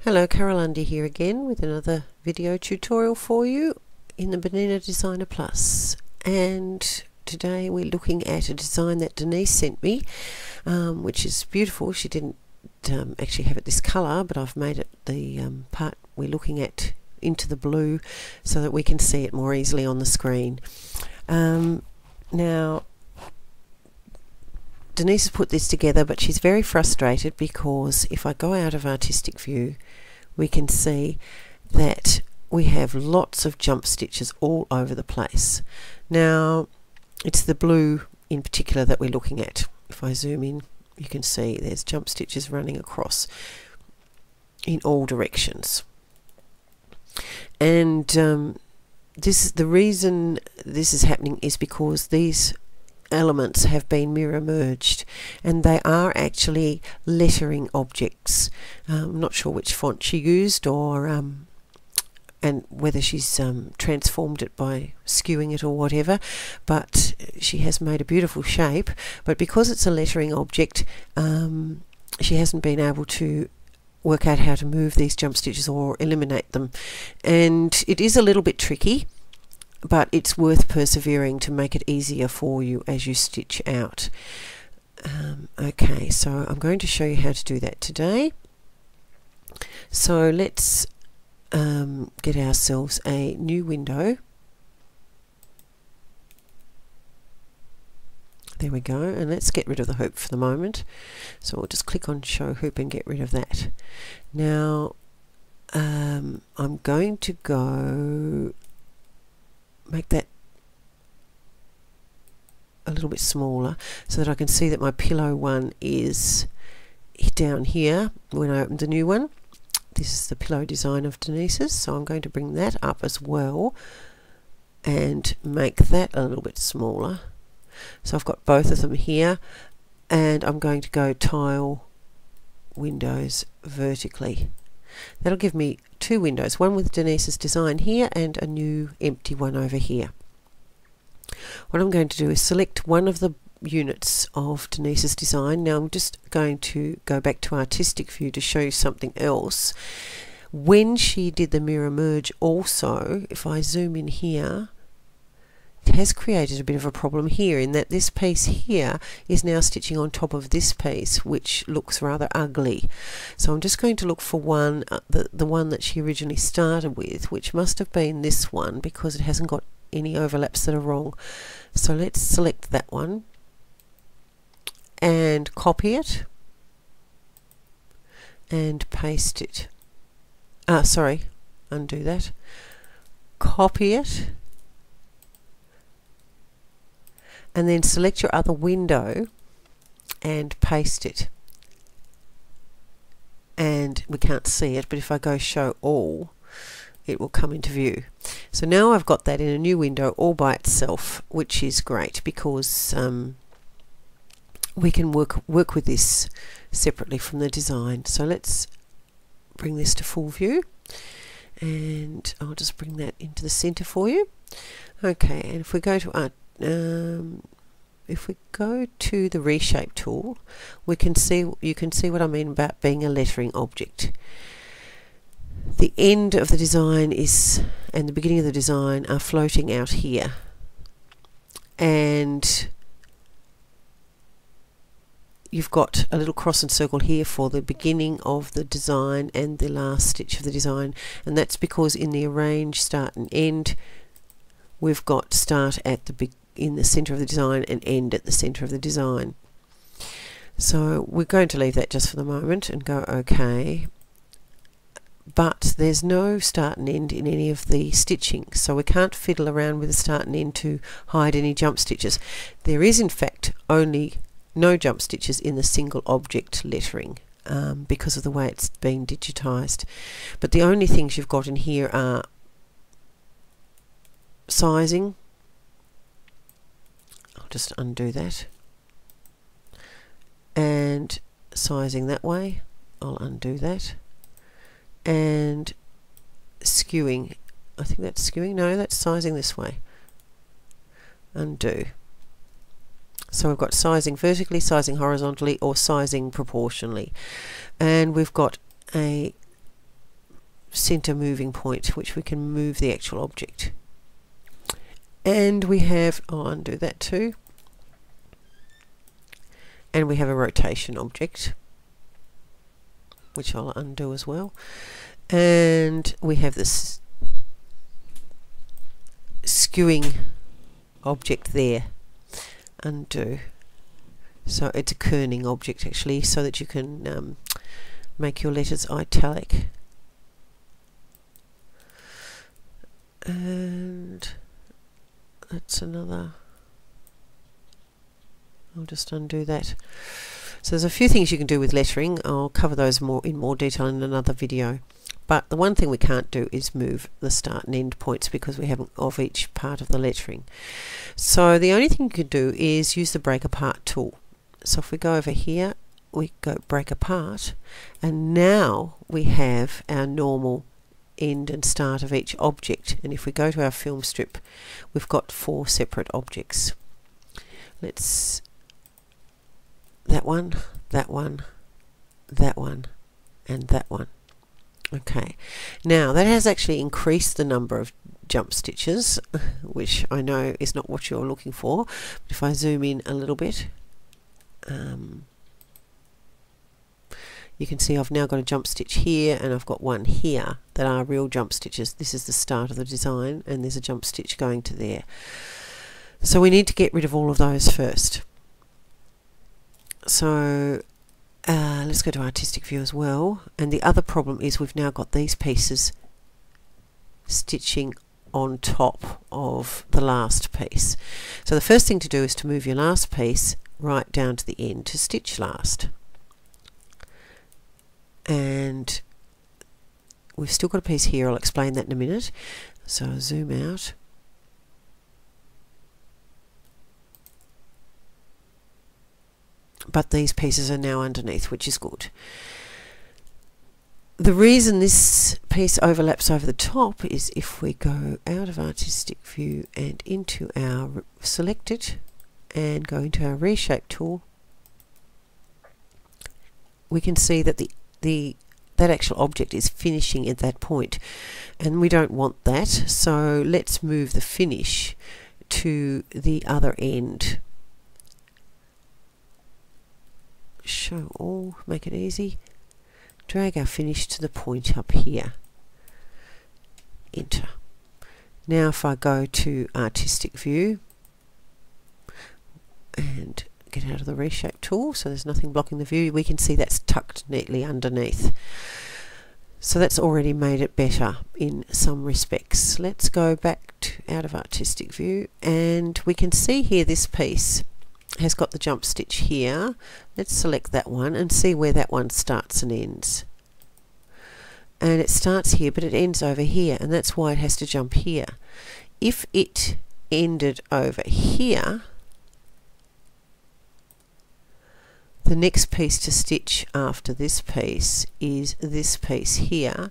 Hello, Carol Undy here again with another video tutorial for you in the Banana Designer Plus. And today we're looking at a design that Denise sent me, which is beautiful. She didn't actually have it this colour, but I've made it the part we're looking at into the blue so that we can see it more easily on the screen. Now, Denise has put this together, but she's very frustrated because if I go out of artistic view, we can see that we have lots of jump stitches all over the place. Now, it's the blue in particular that we're looking at. If I zoom in, you can see there's jump stitches running across in all directions. And the reason this is happening is because these elements have been mirror merged, and they are actually lettering objects. I'm not sure which font she used, or and whether she's transformed it by skewing it or whatever, but she has made a beautiful shape. But because it's a lettering object, she hasn't been able to work out how to move these jump stitches or eliminate them, and it is a little bit tricky, but it's worth persevering to make it easier for you as you stitch out. Okay, so I'm going to show you how to do that today. So let's get ourselves a new window. There we go, and let's get rid of the hoop for the moment. So we'll just click on show hoop and get rid of that. Now I'm going to go make that a little bit smaller so that I can see that my pillow one is down here when I open the new one. This is the pillow design of Denise's, so I'm going to bring that up as well and make that a little bit smaller. So I've got both of them here, and I'm going to go tile windows vertically. That'll give me two windows, one with Denise's design here and a new empty one over here. What I'm going to do is select one of the units of Denise's design. Now I'm just going to go back to artistic view to show you something else. When she did the mirror merge also, if I zoom in here, it has created a bit of a problem here in that this piece here is now stitching on top of this piece, which looks rather ugly. So I'm just going to look for one, the one that she originally started with, which must have been this one because it hasn't got any overlaps that are wrong. So let's select that one and copy it and paste it. Sorry, undo that. Copy it, and then select your other window and paste it. And we can't see it, but if I go show all, it will come into view. So now I've got that in a new window all by itself, which is great because we can work with this separately from the design. So let's bring this to full view, and I'll just bring that into the center for you. Okay, and if we go to the reshape tool, you can see what I mean about being a lettering object. The end of the design and the beginning of the design are floating out here, and you've got a little cross and circle here for the beginning of the design and the last stitch of the design, and that's because in the arrange start and end we've got start at in the center of the design and end at the center of the design. So we're going to leave that just for the moment and go OK. But there's no start and end in any of the stitching, so we can't fiddle around with the start and end to hide any jump stitches. There is in fact only no jump stitches in the single object lettering because of the way it's been digitized. But the only things you've got in here are sizing. I'll just undo that, and sizing that way. I'll undo that, and skewing. I think that's skewing. No, that's sizing this way. Undo. So we've got sizing vertically, sizing horizontally, or sizing proportionally, and we've got a center moving point, which we can move the actual object. And we have, I'll undo that too, and we have a rotation object, which I'll undo as well, and we have this skewing object there, undo. So it's a kerning object actually, so that you can make your letters italic. And that's another, I'll just undo that. So there's a few things you can do with lettering. I'll cover those in more detail in another video. But the one thing we can't do is move the start and end points, because we haven't of each part of the lettering. So the only thing you can do is use the break apart tool. So if we go over here, we go break apart, and now we have our normal end and start of each object. And if we go to our film strip, we've got 4 separate objects. Let's that one, that one, that one, and that one. Okay, now that has actually increased the number of jump stitches, which I know is not what you're looking for. But if I zoom in a little bit, you can see I've now got a jump stitch here, and I've got one here that are real jump stitches. This is the start of the design, and there's a jump stitch going to there. So we need to get rid of all of those first. So let's go to artistic view as well. And the other problem is we've now got these pieces stitching on top of the last piece. So the first thing to do is to move your last piece right down to the end to stitch last. And we've still got a piece here. I'll explain that in a minute. So I'll zoom out. But these pieces are now underneath, which is good. The reason this piece overlaps over the top is if we go out of artistic view and into our selected and go into our reshape tool, we can see that that actual object is finishing at that point, and we don't want that. So let's move the finish to the other end. Show all, make it easy. Drag our finish to the point up here. Enter. Now if I go to artistic view and get out of the reshape tool, so there's nothing blocking the view, we can see that's tucked neatly underneath. So that's already made it better in some respects. Let's go back out of artistic view, and we can see here this piece has got the jump stitch here. Let's select that one and see where that one starts and ends. And it starts here, but it ends over here, and that's why it has to jump here. If it ended over here, the next piece to stitch after this piece is this piece here,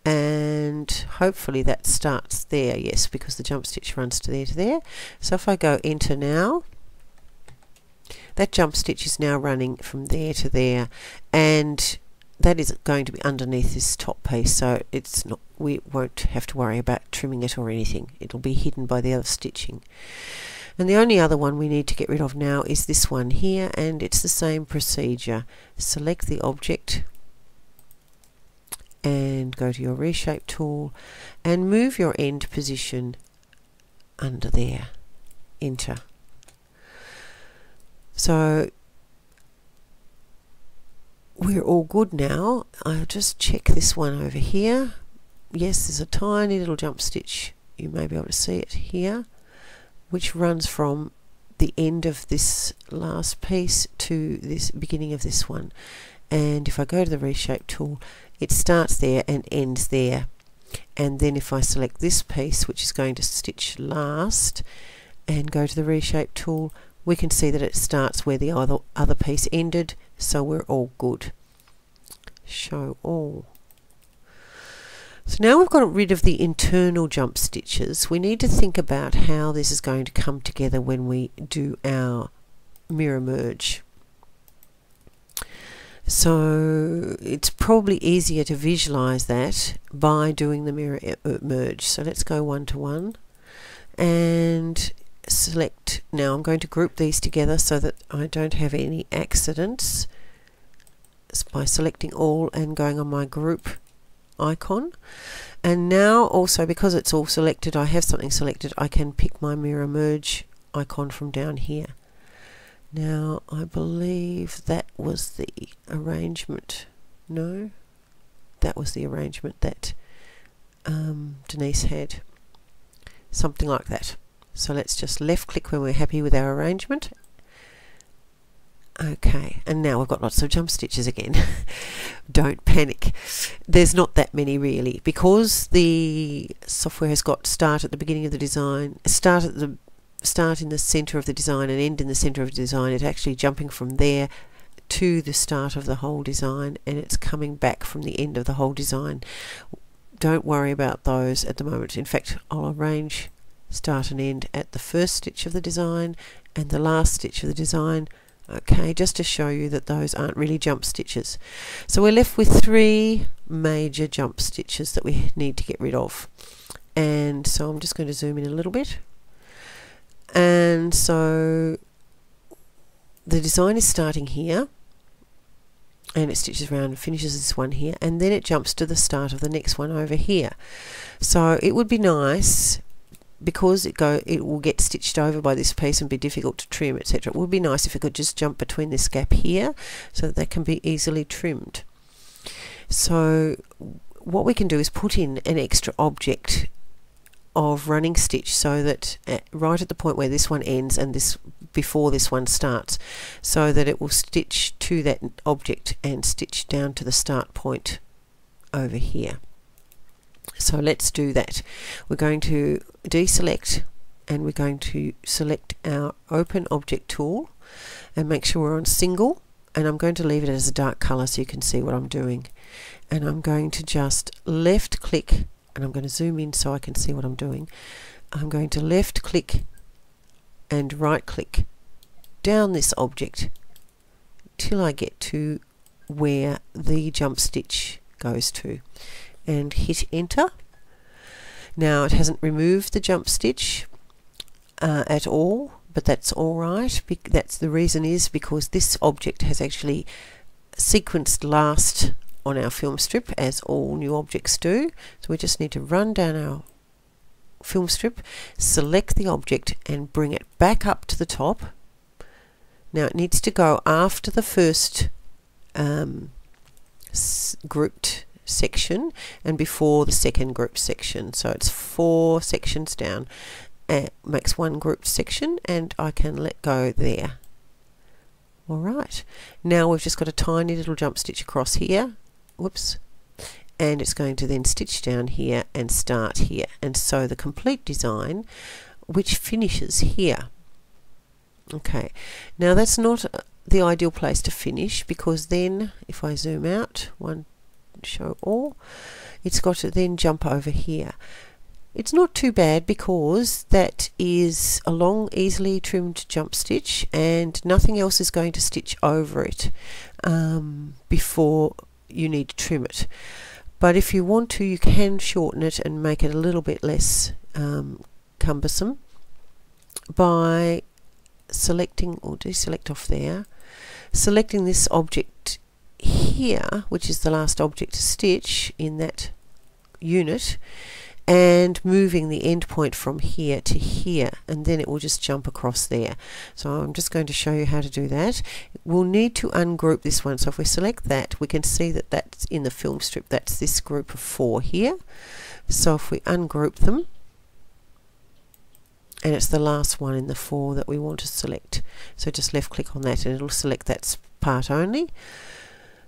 and hopefully that starts there. Yes, because the jump stitch runs to there. So if I go enter now, that jump stitch is now running from there to there, and that is going to be underneath this top piece, so it's not, we won't have to worry about trimming it or anything. It'll be hidden by the other stitching. And the only other one we need to get rid of now is this one here, and it's the same procedure. Select the object and go to your reshape tool and move your end position under there. Enter. So we're all good now. I'll just check this one over here. Yes, there's a tiny little jump stitch. You may be able to see it here, which runs from the end of this last piece to this beginning of this one. And if I go to the reshape tool, it starts there and ends there. And then if I select this piece, which is going to stitch last, and go to the reshape tool, we can see that it starts where the other piece ended, so we're all good. Show all. So now we've got rid of the internal jump stitches, we need to think about how this is going to come together when we do our mirror merge. So it's probably easier to visualize that by doing the mirror merge. So let's go 1 to 1 and select. Now I'm going to group these together so that I don't have any accidents by selecting all and going on my group icon. And now also, because it's all selected, I have something selected, I can pick my mirror merge icon from down here. Now I believe that was the arrangement. No, that was the arrangement that Denise had. Something like that. So let's just left click when we're happy with our arrangement. Okay, and now we've got lots of jump stitches again. Don't panic. There's not that many really, because the software has got start at the beginning of the design, start in the center of the design and end in the center of the design. It's actually jumping from there to the start of the whole design, and it's coming back from the end of the whole design. Don't worry about those at the moment. In fact, I'll arrange start and end at the first stitch of the design and the last stitch of the design. Okay, just to show you that those aren't really jump stitches. So we're left with 3 major jump stitches that we need to get rid of. And so I'm just going to zoom in a little bit. And so the design is starting here, and it stitches around and finishes this one here, and then it jumps to the start of the next one over here. So it would be nice, because it will get stitched over by this piece and be difficult to trim, etc. It would be nice if it could just jump between this gap here so that they can be easily trimmed. So what we can do is put in an extra object of running stitch, so that right at the point where this one ends and this before this one starts, so that it will stitch to that object and stitch down to the start point over here. So let's do that. We're going to deselect, and we're going to select our open object tool and make sure we're on single, and I'm going to leave it as a dark color so you can see what I'm doing. And I'm going to just left click, and I'm going to zoom in so I can see what I'm doing. I'm going to left click and right click down this object till I get to where the jump stitch goes to, and hit enter. Now it hasn't removed the jump stitch at all, but that's alright. That's the reason is because this object has actually sequenced last on our film strip, as all new objects do. So we just need to run down our film strip, select the object and bring it back up to the top. Now it needs to go after the first grouped section and before the second group section. So it's 4 sections down, makes one grouped section, and I can let go there. Alright, now we've just got a tiny little jump stitch across here. Whoops. And it's going to then stitch down here and start here, and so the complete design, which finishes here. Okay, now that's not the ideal place to finish, because then if I zoom out, show all, it's got to then jump over here. It's not too bad, because that is a long, easily trimmed jump stitch, and nothing else is going to stitch over it before you need to trim it. But if you want to, you can shorten it and make it a little bit less cumbersome by selecting, or deselect off there, selecting this object here, which is the last object to stitch in that unit, and moving the end point from here to here, and then it will just jump across there. So I'm just going to show you how to do that. We'll need to ungroup this one, so if we select that, we can see that that's in the film strip, that's this group of 4 here. So if we ungroup them, and it's the last one in the 4 that we want to select, so just left click on that and it'll select that part only.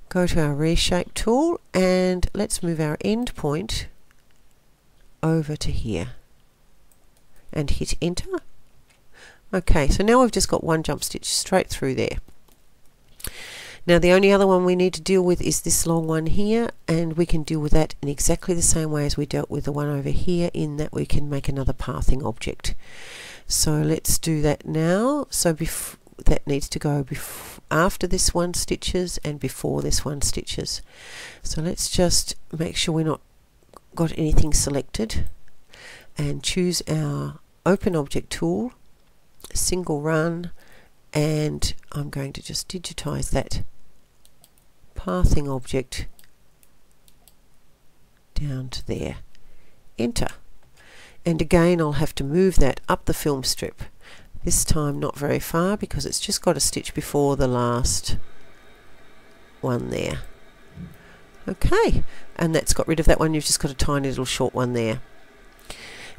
Go to our reshape tool, and let's move our end point over to here and hit enter. Okay, so now we've just got one jump stitch straight through there. Now the only other one we need to deal with is this long one here, and we can deal with that in exactly the same way as we dealt with the one over here, in that we can make another pathing object. So let's do that now. So that needs to go after this one stitches and before this one stitches. So let's just make sure we're not got anything selected and choose our open object tool, single run, and I'm going to just digitize that pathing object down to there. Enter. And again I'll have to move that up the film strip. This time not very far because it's just got a stitch before the last one there. Okay, and that's got rid of that one. You've just got a tiny little short one there.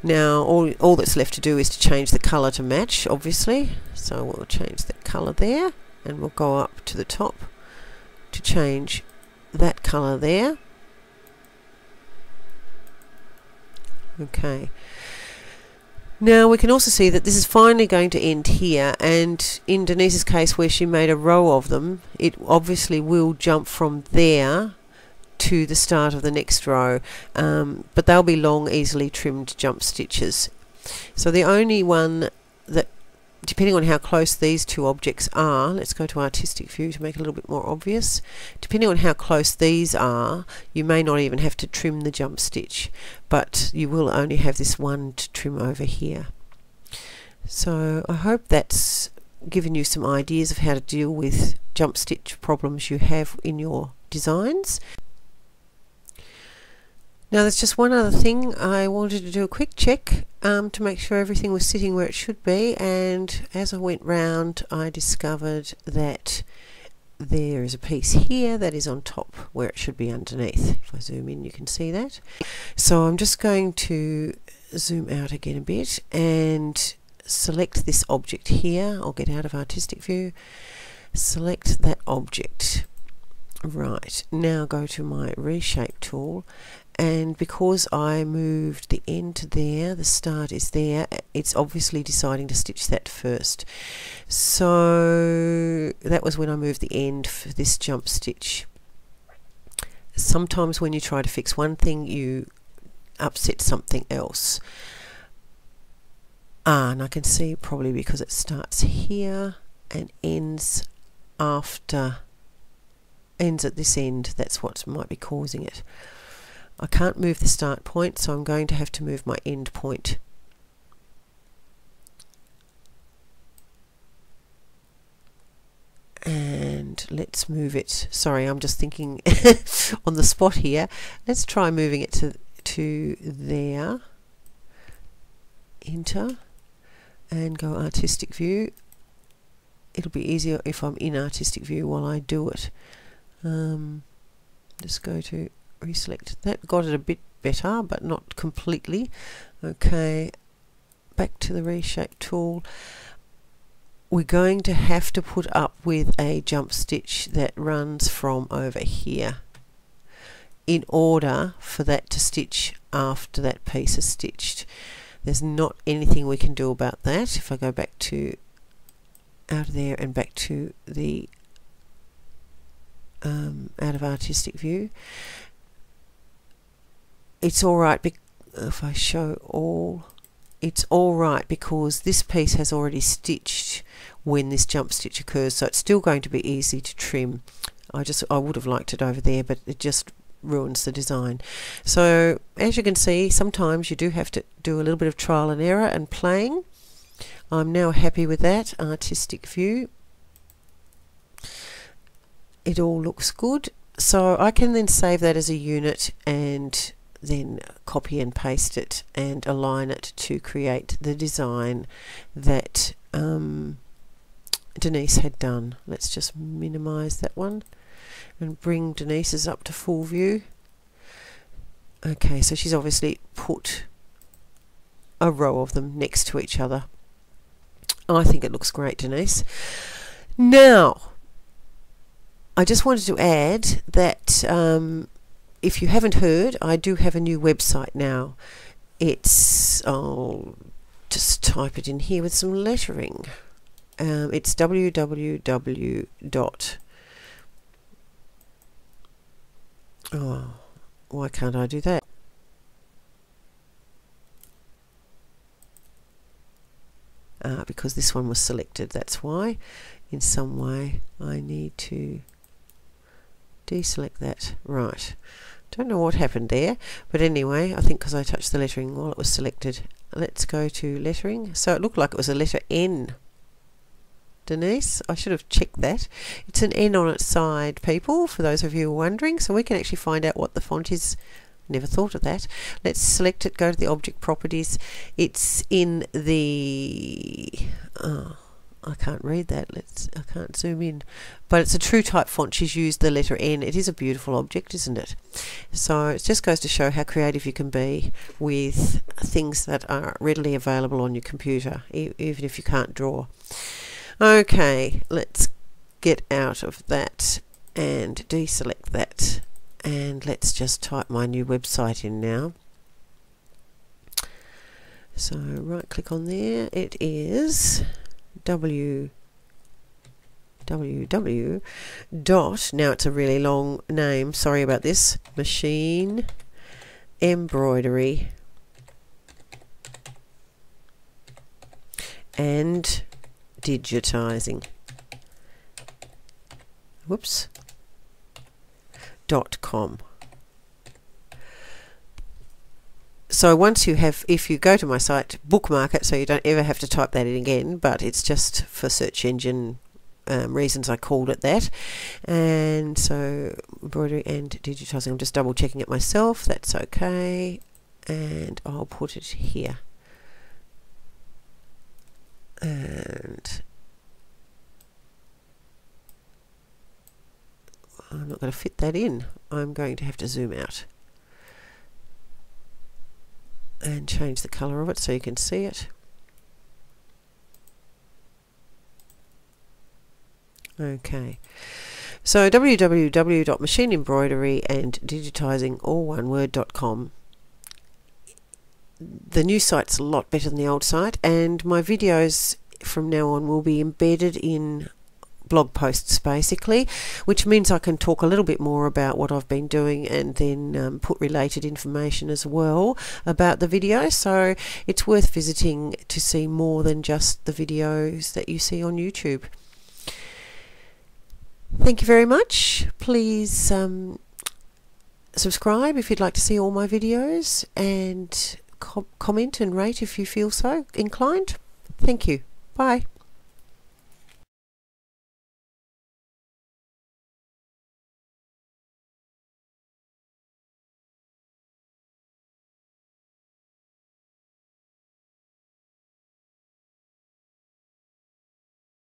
Now all that's left to do is to change the colour to match, obviously. So we'll change the colour there, and we'll go up to the top to change that colour there. Okay. Now we can also see that this is finally going to end here, and in Denise's case where she made a row of them, it obviously will jump from there to the start of the next row, but they'll be long, easily trimmed jump stitches. So the only one that, depending on how close these two objects are, let's go to artistic view to make it a little bit more obvious. Depending on how close these are, you may not even have to trim the jump stitch, but you will only have this one to trim over here. So I hope that's given you some ideas of how to deal with jump stitch problems you have in your designs. Now there's just one other thing. I wanted to do a quick check to make sure everything was sitting where it should be, and as I went round I discovered that there is a piece here that is on top where it should be underneath. If I zoom in you can see that. So I'm just going to zoom out again a bit and select this object here. I'll get out of artistic view, select that object. Right, now go to my reshape tool, and because I moved the end to there, the start is there, it's obviously deciding to stitch that first. So that was when I moved the end for this jump stitch. Sometimes when you try to fix one thing you upset something else. And I can see probably because it starts here and ends at this end, that's what might be causing it. I can't move the start point, so I'm going to have to move my end point. And let's move it. Sorry, I'm just thinking on the spot here. Let's try moving it to there. Enter and go artistic view. It'll be easier if I'm in artistic view while I do it. Just go to reselect. That got it a bit better, but not completely. Okay, back to the reshape tool. We're going to have to put up with a jump stitch that runs from over here in order for that to stitch after that piece is stitched. There's not anything we can do about that. If I go back to out of there and back to the out of artistic view, it's alright if I show all. It's alright because this piece has already stitched when this jump stitch occurs, so it's still going to be easy to trim. I would have liked it over there, but it just ruins the design. So as you can see, sometimes you do have to do a little bit of trial and error and playing. I'm now happy with that artistic view. It all looks good, so I can then save that as a unit and then copy and paste it and align it to create the design that Denise had done. Let's just minimize that one and bring Denise's up to full view. Okay, so she's obviously put a row of them next to each other. I think it looks great, Denise. Now, I just wanted to add that if you haven't heard, I do have a new website now. I'll just type it in here with some lettering. It's www. Oh, why can't I do that? because this one was selected. That's why in some way I need to deselect that. Right, don't know what happened there, but anyway, I think because I touched the lettering while it was selected. Let's go to lettering. So it looked like it was a letter N, Denise. I should have checked that. It's an N on its side, people, for those of you who are wondering, so we can actually find out what the font is. Never thought of that. Let's select it, go to the object properties. It's in the I can't read that. I can't zoom in, but it's a true type font. She's used the letter N. It is a beautiful object, isn't it? So it just goes to show how creative you can be with things that are readily available on your computer, even if you can't draw. Okay, let's get out of that and deselect that, and let's just type my new website in now. So right click on there. It is www. Now it's a really long name, sorry about this. Machine embroidery and digitizing. Whoops. .com. So once you have, if you go to my site, bookmark it so you don't ever have to type that in again, but it's just for search engine reasons I called it that. And so embroidery and digitizing, I'm just double checking it myself, that's okay, and I'll put it here. And I'm not going to fit that in. I'm going to have to zoom out and change the colour of it so you can see it. Okay, so www.machineembroideryanddigitizing, all one word.com. The new site's a lot better than the old site, and my videos from now on will be embedded in blog posts basically, which means I can talk a little bit more about what I've been doing and then put related information as well about the video. So it's worth visiting to see more than just the videos that you see on YouTube. Thank you very much. Please subscribe if you'd like to see all my videos, and comment and rate if you feel so inclined. Thank you. Bye.